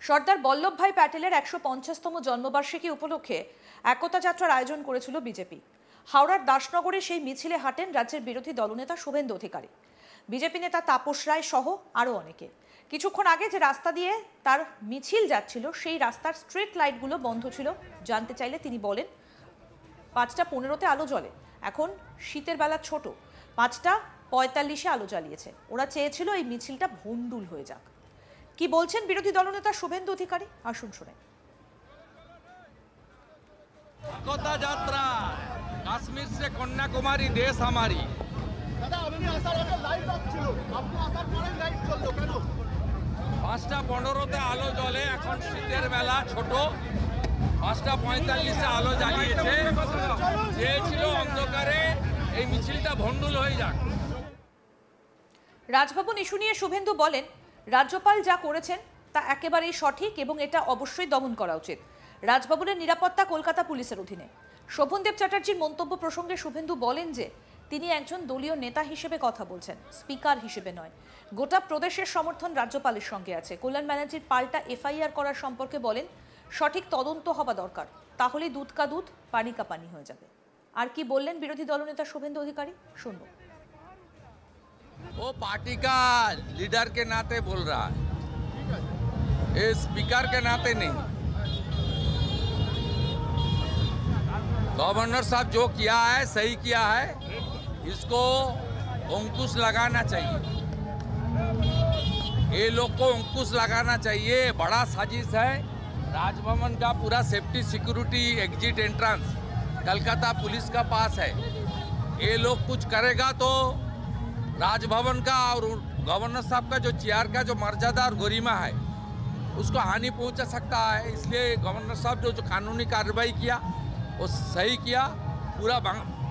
সর্দার বল্লভভাই প্যাটেলের ১৫০তম জন্মবার্ষিকী উপলক্ষে একতা যাত্রার আয়োজন করেছিল বিজেপি। হাওড়ার দাসনগরে সেই মিছিলে হাঁটেন রাজ্যের বিরোধী দলনেতা শুভেন্দু অধিকারী, বিজেপি নেতা তাপস রায় সহ আরও অনেকে। কিছুক্ষণ আগে যে রাস্তা দিয়ে তার মিছিল যাচ্ছিল সেই রাস্তার স্ট্রিট লাইটগুলো বন্ধ ছিল। জানতে চাইলে তিনি বলেন, ৫টা ১৫-তে আলো জ্বলে, এখন শীতের বেলা ছোট, ৫টা ৪৫-এ আলো জ্বালিয়েছে। ওরা চেয়েছিল এই মিছিলটা ভণ্ডুল হয়ে যাক। কি বলছেন বিরোধী দলনেতা শুভেন্দু অধিকারী, আসুন শুনে। একতা যাত্রা, কাশ্মীর সে কন্যাকুমারী দেশ আমারি। দাদা আপনি আসার আগে লাইট অফ ছিল, আপনি আসার পরে লাইট জ্বললো কেন? ৫টা ১৫-তে আলো জ্বলে, এখন শীতের বেলা ছোট, ৫টা ৪৫-এ আলো জ্বালিয়েছে। চেয়েছিল অন্ধকারে এই মিছিলটা ভণ্ডুল হয়ে যাক। রাজভবন ইস্যু নিয়ে শুভেন্দু বলেন, রাজ্যপাল যা করেছেন তা একেবারেই সঠিক এবং এটা অবশ্যই দমন করা উচিত। রাজভবনের নিরাপত্তা কলকাতা পুলিশের অধীনে। শোভনদেব চ্যাটার্জির মন্তব্য প্রসঙ্গে শুভেন্দু বলেন যে তিনি একজন দলীয় নেতা হিসেবে কথা বলছেন, স্পিকার হিসেবে নয়। গোটা প্রদেশের সমর্থন রাজ্যপালের সঙ্গে আছে। কল্যাণ ব্যানার্জির পাল্টা এফআইআর করার সম্পর্কে বলেন, সঠিক তদন্ত হওয়া দরকার, তাহলেই দুধ কা দুধ পানি কা পানি হয়ে যাবে। আর কি বললেন বিরোধী দলনেতা শুভেন্দু অধিকারী, শুনবো। वो पार्टी का लीडर के नाते बोल रहा है, ये स्पीकर के नाते नहीं। गवर्नर साहब जो किया है सही किया है, इसको अंकुश लगाना चाहिए। ये लोग को अंकुश लगाना चाहिए। बड़ा साजिश है। राजभवन का पूरा safety security exit entrance Calcutta police का पास है। ये लोग कुछ करेगा तो राजभवन का और गवर्नर साहब का जो चेयर का जो मर्यादा और गरिमा है उसको हानि पहुंचा सकता है। इसलिए गवर्नर साहब जो कानूनी कार्रवाई किया वो सही किया। पूरा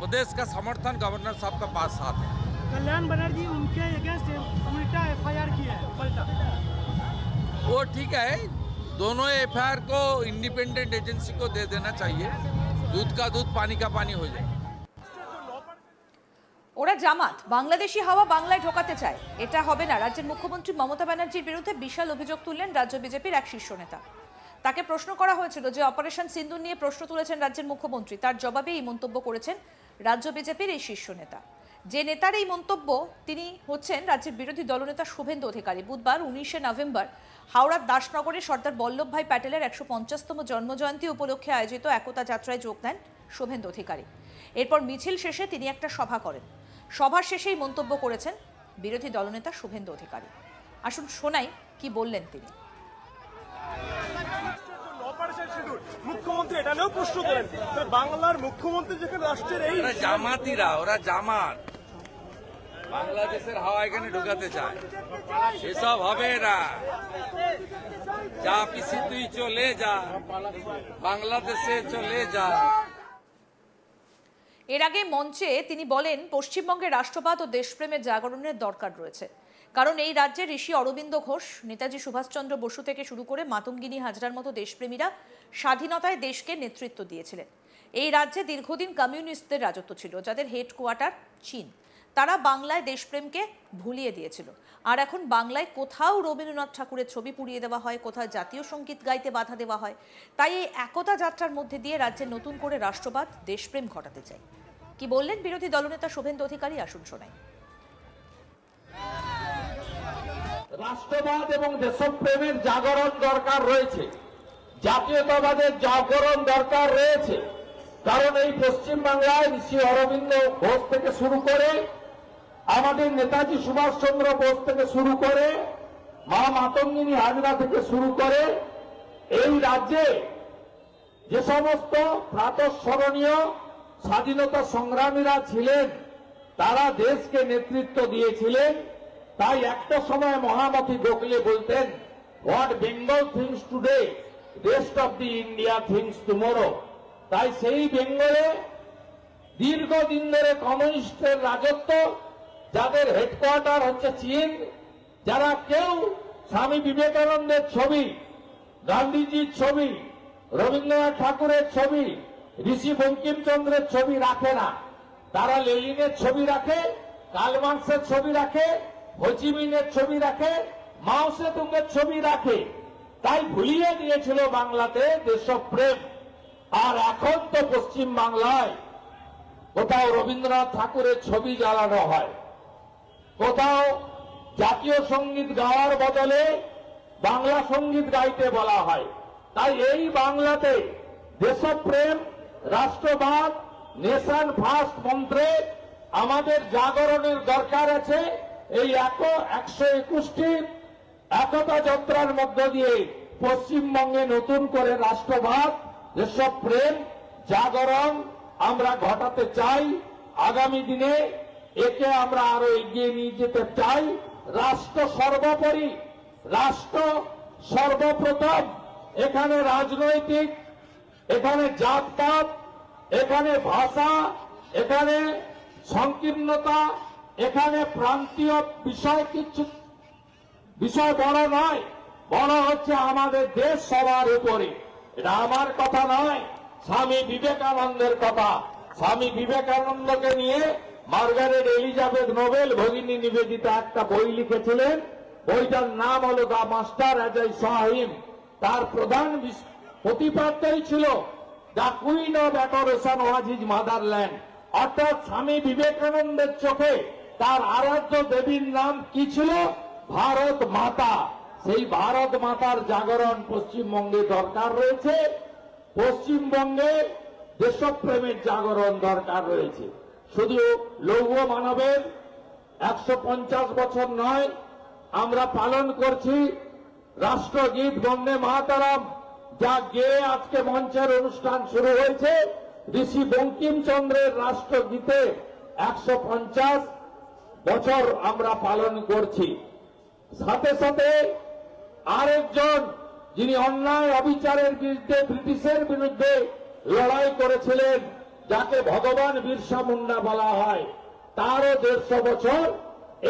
प्रदेश का समर्थन गवर्नर साहब का पास साथ है। कल्याण बनर्जी उनके अगेंस्ट उल्टा एफआईआर किया है, पलटा। वो ठीक है, दोनों एफआईआर को इंडिपेंडेंट एजेंसी को दे देना चाहिए, दूध का दूध पानी का पानी हो जाए। ওরা জামাত, বাংলাদেশি হাওয়া বাংলায় ঢোকাতে চায়, এটা হবে না। রাজ্যের মুখ্যমন্ত্রী মমতা ব্যানার্জির বিরুদ্ধে বিশাল অভিযোগ তুললেন রাজ্য বিজেপির এক শীর্ষ নেতা। তাকে প্রশ্ন করা হয়েছিল যে অপারেশন সিন্দুর নিয়ে প্রশ্ন তুলেছেন রাজ্যের মুখ্যমন্ত্রী, তার জবাবে এই মন্তব্য করেছেন রাজ্য বিজেপির এই শীর্ষ নেতা। যে নেতার এই মন্তব্য তিনি হচ্ছেন রাজ্যের বিরোধী দলনেতা শুভেন্দু অধিকারী। বুধবার ১৯শে নভেম্বর হাওড়ার দাসনগরে সর্দার বল্লভভাই প্যাটেলের ১৫০তম জন্মজয়ন্তী উপলক্ষে আয়োজিত একতা যাত্রায় যোগ দেন শুভেন্দু অধিকারী। এরপর মিছিল শেষে তিনি একটা সভা করেন। সভার শেষেই মন্তব্য করেছেন বিরোধী দলনেতা শুভেন্দু অধিকারী। আসুন শোনাই কি বললেন তিনি। মুখ্যমন্ত্রী এটা নিয়েও প্রশ্ন করেন, বাংলার মুখ্যমন্ত্রী যেখানে রাষ্ট্রের এই জামাতিরা, ওরা জামাত, বাংলাদেশের হাওয়া এখানে ঢুকাতে চায়, এসব হবে না। যা পিসি তুই চলে যা, বাংলাদেশে চলে যা। এর আগে মঞ্চে তিনি বলেন, পশ্চিমবঙ্গে রাষ্ট্রবাদ ও দেশপ্রেমের জাগরণের দরকার রয়েছে, কারণ এই রাজ্যে ঋষি অরবিন্দ ঘোষ, নেতাজি সুভাষচন্দ্র বসু থেকে শুরু করে মাতঙ্গিনী হাজরার মতো দেশপ্রেমীরা স্বাধীনতায় দেশকে নেতৃত্ব দিয়েছিলেন। এই রাজ্যে দীর্ঘদিন কমিউনিস্টদের রাজত্ব ছিল, যাদের হেডকোয়ার্টার চীন। তারা বাংলায় দেশপ্রেমকে ভুলিয়ে দিয়েছিল। আর এখন বাংলায় কোথাও রবীন্দ্রনাথ ঠাকুরের ছবি পুড়িয়ে দেওয়া হয়, কোথাও জাতীয় সঙ্গীত গাইতে বাধা দেওয়া হয়। তাই এই একতা যাত্রার মধ্যে দিয়ে রাজ্যে নতুন করে রাষ্ট্রবাদ, দেশপ্রেম ঘটাতে চাই। কি বললেন বিরোধী দলনেতা শুভেন্দু অধিকারী, আসুন শোনাই। রাষ্ট্রবাদ এবং দেশপ্রেমের জাগরণ দরকার রয়েছে, জাতীয়তাবাদের জাগরণ দরকার রয়েছে। কারণ এই পশ্চিম বাংলায় ঋষি অরবিন্দ ঘোষ থেকে শুরু করে, আমাদের নেতাজি সুভাষচন্দ্র বোস থেকে শুরু করে, মা মাতঙ্গিনী হাজরা থেকে শুরু করে, এই রাজ্যে যে সমস্ত প্রাতঃস্মরণীয় স্বাধীনতা সংগ্রামীরা ছিলেন তারা দেশকে নেতৃত্ব দিয়েছিলেন। তাই একটা সময় মহামতি গোখলে বলতেন, what Bengal things today, rest of the India things tomorrow. তাই সেই বেঙ্গলে দীর্ঘদিন ধরে কমিউনিস্টের রাজত্ব, যাদের হেডকোয়ার্টার হচ্ছে চীন, যারা কেউ স্বামী বিবেকানন্দের ছবি, গান্ধীজির ছবি, রবীন্দ্রনাথ ঠাকুরের ছবি, ঋষি বঙ্কিমচন্দ্রের ছবি রাখে না। তারা লেনিনের ছবি রাখে, কার্ল মার্কসের ছবি রাখে, হোচিমিনের ছবি রাখে, মাও সেতুংয়ের ছবি রাখে। তাই ভুলিয়ে দিয়েছিল বাংলাতে দেশপ্রেম। আর এখন তো পশ্চিম বাংলায় কোথাও রবীন্দ্রনাথ ঠাকুরের ছবি জ্বালানো হয়, কোথাও জাতীয় সঙ্গীত গাওয়ার বদলে বাংলা সঙ্গীত গাইতে বলা হয়। তাই এই বাংলাতে দেশপ্রেম, রাষ্ট্রবাদ, নেশন ফার্স্ট মন্ত্রে আমাদের জাগরণের দরকার আছে। এই 121টি একতা যাত্রার মধ্য দিয়ে পশ্চিমবঙ্গে নতুন করে রাষ্ট্রবাদ, দেশপ্রেম, জাগরণ আমরা ঘটাতে চাই। আগামী দিনে একে আমরা আরো এগিয়ে নিয়ে যেতে চাই। রাষ্ট্র সর্বোপরি, রাষ্ট্র সর্বপ্রথম। এখানে রাজনৈতিক, এখানে জাতপাত, এখানে ভাষা, এখানে সংকীর্ণতা, এখানে প্রান্তীয় বিষয় বড় নয়। বড় হচ্ছে আমাদের দেশ সবার উপরে। এটা আমার কথা নয়, স্বামী বিবেকানন্দের কথা। স্বামী বিবেকানন্দকে নিয়ে Margaret Elizabeth Noble Bhagini Nivedita একটা বই লিখেছিলেন। বইটার নাম হল the master as I saw him. তার প্রধান প্রতিপাদ্যই ছিল the queen of adoration was his motherland. অর্থাৎ স্বামী বিবেকানন্দের চোখে তার আরাধ্য দেবীর নাম কি ছিল? ভারত মাতা। সেই ভারত মাতার জাগরণ পশ্চিমবঙ্গে দরকার রয়েছে। পশ্চিমবঙ্গে দেশপ্রেমের জাগরণ দরকার রয়েছে। শুধু লৌহ মানবের 150 বছর নয়, আমরা পালন করছি রাষ্ট্রগীত বন্দে মাতরম, যা গেয়ে আজকে মঞ্চের অনুষ্ঠান শুরু হয়েছে। ঋষি বঙ্কিমচন্দ্রের রাষ্ট্রগীতে 150 বছর আমরা পালন করছি। সাথে সাথে আরেকজন যিনি অন্যায় অবিচারের বিরুদ্ধে, ব্রিটিশের বিরুদ্ধে লড়াই করেছিলেন, যাকে ভগবান বিরসা মুন্ডা বলা হয়, তারও 150 বছর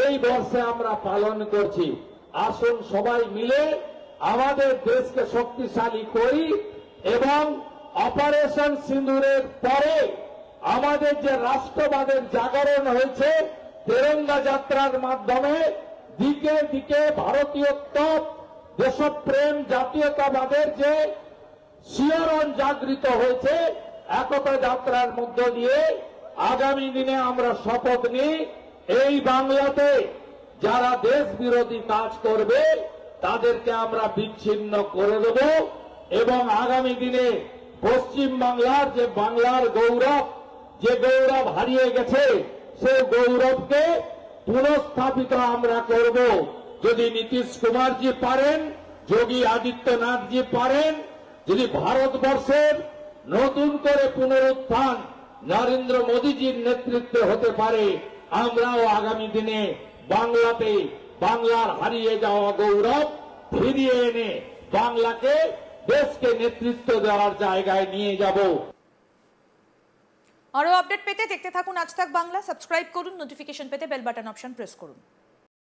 এই বর্ষে আমরা পালন করছি। আসুন সবাই মিলে আমাদের দেশকে শক্তিশালী করি এবং অপারেশন সিঁদুরের পরে আমাদের যে রাষ্ট্রবাদের জাগরণ হয়েছে তেরঙ্গা যাত্রার মাধ্যমে, দিকে দিকে ভারতীয়ত্ব, দেশপ্রেম, জাতীয়তাবাদের যে শিহরণ জাগৃত হয়েছে একতা যাত্রার মধ্য দিয়ে, আগামী দিনে আমরা শপথ নিই এই বাংলাতে যারা দেশ বিরোধী কাজ করবে তাদেরকে আমরা বিচ্ছিন্ন করে দেব এবং আগামী দিনে পশ্চিম বাংলার যে বাংলার গৌরব, যে গৌরব হারিয়ে গেছে, সেই গৌরবকে পুনঃস্থাপিত আমরা করব। যদি নীতিশ কুমারজি পারেন, যোগী আদিত্যনাথজি পারেন, যদি ভারতবর্ষের নতুন করে পুনরুত্থান নরেন্দ্র মোদীজির নেতৃত্বে হতে পারে, আমরাও আগামী দিনে বাংলাতে বাংলার হারিয়ে যাওয়া গৌরব ফিরিয়ে এনে বাংলাকে, দেশকে নেতৃত্ব দেওয়ার জায়গায় নিয়ে যাব। আরো আপডেট পেতে দেখতে থাকুন আজ তাক বাংলা। সাবস্ক্রাইব করুন, নোটিফিকেশন পেতে বেল বাটন অপশন প্রেস করুন।